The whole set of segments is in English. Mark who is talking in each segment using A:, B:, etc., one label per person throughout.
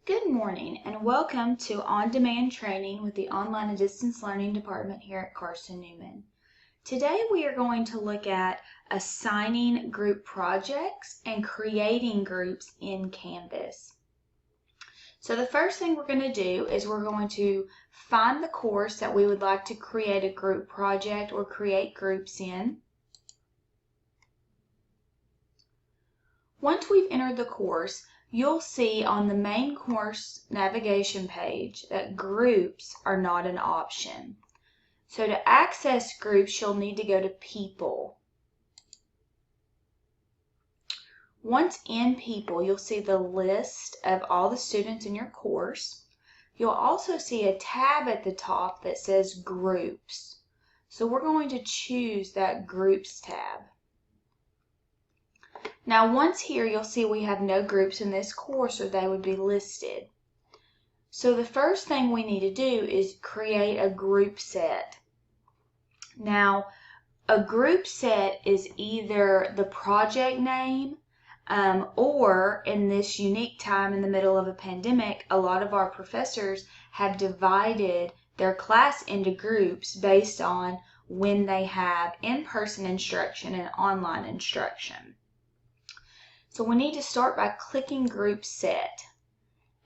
A: Good morning and welcome to On-Demand Training with the Online and Distance Learning Department here at Carson-Newman. Today we are going to look at assigning group projects and creating groups in Canvas. So the first thing we're going to do is we're going to find the course that we would like to create a group project or create groups in. Once we've entered the course, you'll see on the main course navigation page that groups are not an option. So to access groups, you'll need to go to People. Once in People, you'll see the list of all the students in your course. You'll also see a tab at the top that says Groups. So we're going to choose that Groups tab. Now once here, you'll see we have no groups in this course or they would be listed. So the first thing we need to do is create a group set. Now a group set is either the project name or in this unique time in the middle of a pandemic, a lot of our professors have divided their class into groups based on when they have in-person instruction and online instruction. So we need to start by clicking Group Set.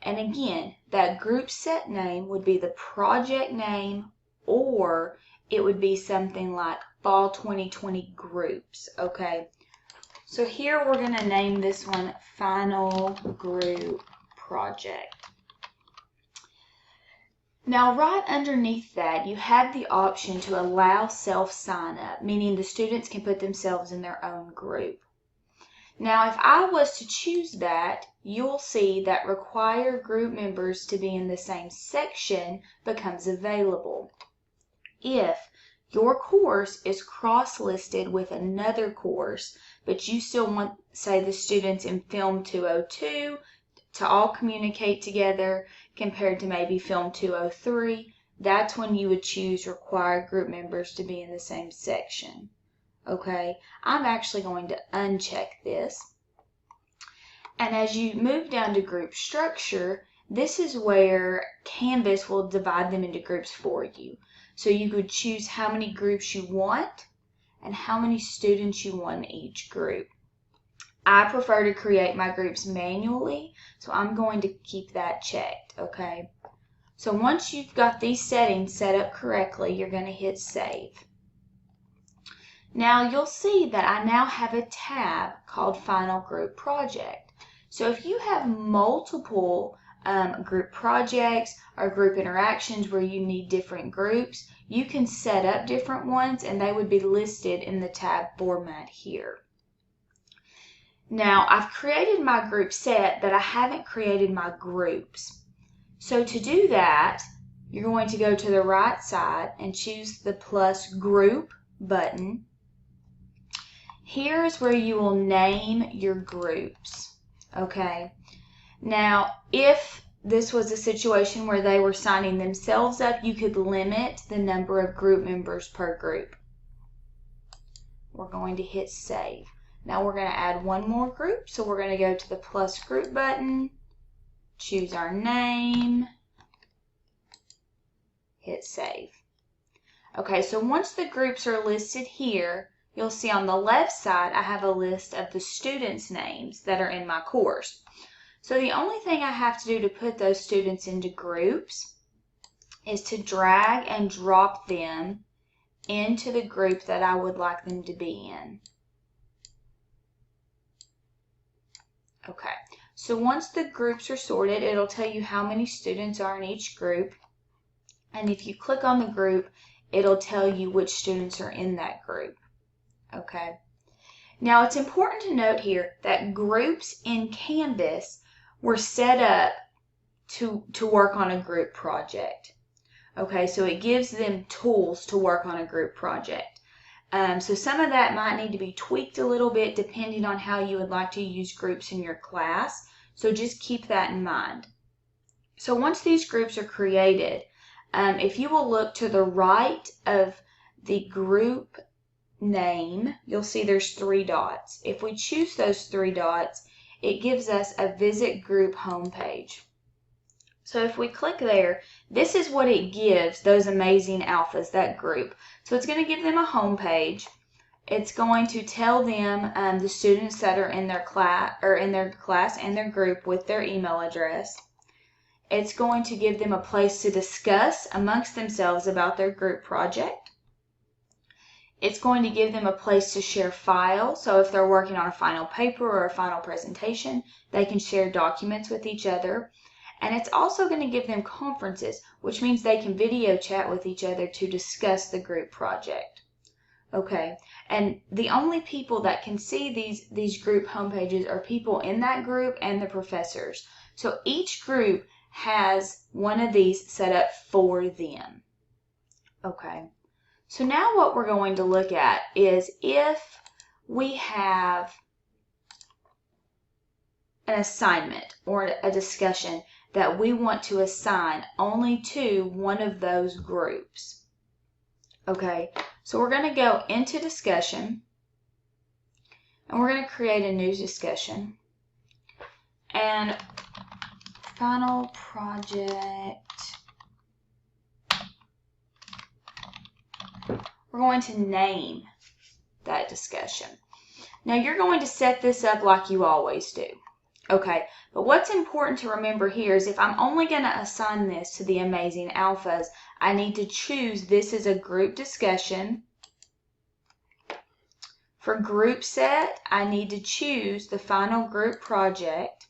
A: And again, that group set name would be the project name, or it would be something like Fall 2020 Groups, okay? So here we're going to name this one Final Group Project. Now right underneath that, you have the option to allow self-sign-up, meaning the students can put themselves in their own group. Now, if I was to choose that, you'll see that require group members to be in the same section becomes available. If your course is cross-listed with another course, but you still want, say, the students in Film 202 to all communicate together compared to maybe Film 203, that's when you would choose require group members to be in the same section. Okay, I'm actually going to uncheck this. And as you move down to group structure, this is where Canvas will divide them into groups for you. So you could choose how many groups you want and how many students you want in each group. I prefer to create my groups manually, so I'm going to keep that checked, okay? So once you've got these settings set up correctly, you're going to hit Save. Now you'll see that I now have a tab called Final Group Project. So if you have multiple group projects or group interactions where you need different groups, you can set up different ones and they would be listed in the tab format here. Now I've created my group set, but I haven't created my groups. So to do that, you're going to go to the right side and choose the plus group button. Here's where you will name your groups, okay? Now, if this was a situation where they were signing themselves up, you could limit the number of group members per group. We're going to hit Save. Now we're going to add one more group, so we're going to go to the plus group button, choose our name, hit Save. Okay, so once the groups are listed here, you'll see on the left side I have a list of the students' names that are in my course. So the only thing I have to do to put those students into groups is to drag and drop them into the group that I would like them to be in. Okay, so once the groups are sorted, it'll tell you how many students are in each group. And if you click on the group, it'll tell you which students are in that group. Okay. Now it's important to note here that groups in Canvas were set up to work on a group project. Okay, so it gives them tools to work on a group project. So some of that might need to be tweaked a little bit depending on how you would like to use groups in your class. So just keep that in mind. So once these groups are created, if you will look to the right of the group name, you'll see there's 3 dots. If we choose those 3 dots, it gives us a Visit Group homepage. So if we click there, this is what it gives those amazing alphas, that group. So it's going to give them a home page. It's going to tell them the students that are in their class and their group with their email address. It's going to give them a place to discuss amongst themselves about their group project. It's going to give them a place to share files. So if they're working on a final paper or a final presentation, they can share documents with each other. And it's also going to give them conferences, which means they can video chat with each other to discuss the group project. Okay, and the only people that can see these group homepages are people in that group and the professors. So each group has one of these set up for them. Okay. So now what we're going to look at is if we have an assignment or a discussion that we want to assign only to one of those groups. Okay, so we're going to go into discussion and we're going to create a new discussion. And final project, we're going to name that discussion. Now you're going to set this up like you always do. Okay, but what's important to remember here is if I'm only going to assign this to the Amazing Alphas, I need to choose this as a group discussion. For group set, I need to choose the final group project.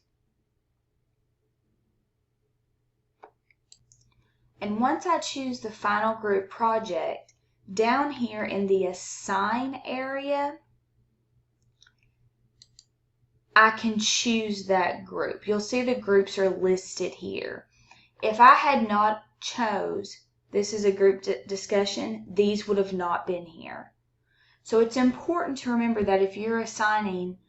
A: And once I choose the final group project, down here in the assign area, I can choose that group. You'll see the groups are listed here. If I had not chose this is a group discussion, these would have not been here. So it's important to remember that if you're assigning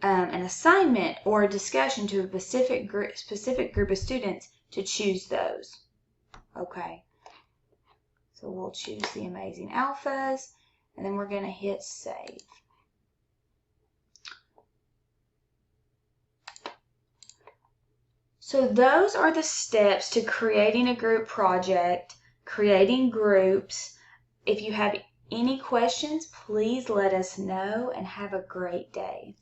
A: an assignment or a discussion to a specific group of students, to choose those. Okay, so we'll choose the Amazing Alphas, and then we're going to hit save. So those are the steps to creating a group project, creating groups. If you have any questions, please let us know, and have a great day.